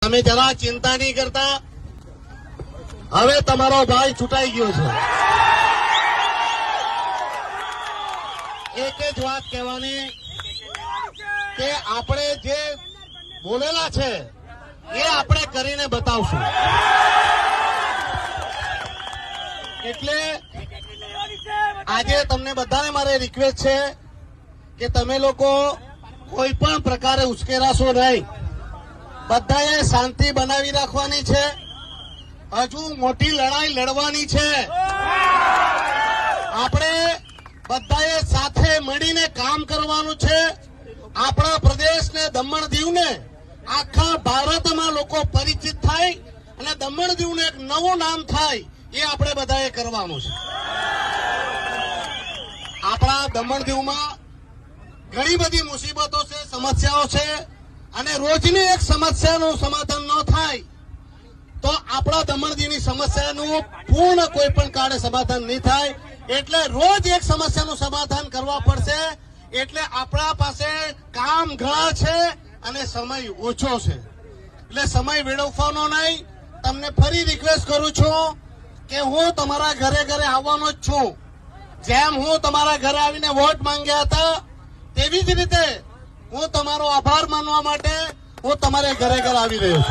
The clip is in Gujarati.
તમે જરા ચિંતા નહીં કરતા. હવે તમારો ભાઈ છૂટાઈ ગયો છે. એક જ વાત કહેવાની કે આપણે જે બોલેલા છે એ આપણે કરીને બતાવશું. એટલે આજે તમને બધાને મારે રિક્વેસ્ટ છે કે તમે લોકો કોઈ પણ પ્રકારે ઉશ્કેરાશો નહીં. બધાએ શાંતિ બનાવી રાખવાની છે. હજુ મોટી લડાઈ લડવાની છે. આપણે બધાએ સાથે મળીને કામ કરવાનું છે. આપણા પ્રદેશને દમણ દીવને આખા ભારતમાં લોકો પરિચિત થાય અને દમણ દીવને એક નવું નામ થાય એ આપણે બધાએ કરવાનું છે. આપણા દમણ દીવમાં ઘણી બધી મુસીબતો છે, સમસ્યાઓ છે અને રોજની એક સમસ્યાનું સમાધાન ન થાય તો આપણા દમણ દીવની સમસ્યાનું પૂર્ણ કોઈ પણ કાળે સમાધાન નહીં થાય. એટલે રોજ એક સમસ્યાનું સમાધાન કરવા પડશે. એટલે આપણા પાસે કામ ઘણા છે અને સમય ઓછો છે. એટલે સમય વેડફવાનો નહીં. તમને ફરી રિક્વેસ્ટ કરું છું કે હું તમારા ઘરે ઘરે આવવાનો જ છું. જેમ હું તમારા ઘરે આવીને વોટ માંગ્યા હતા તેવી જ રીતે હું તમારો આભાર માનવા માટે હું તમારે ઘરે ઘરે આવી રહ્યો છું.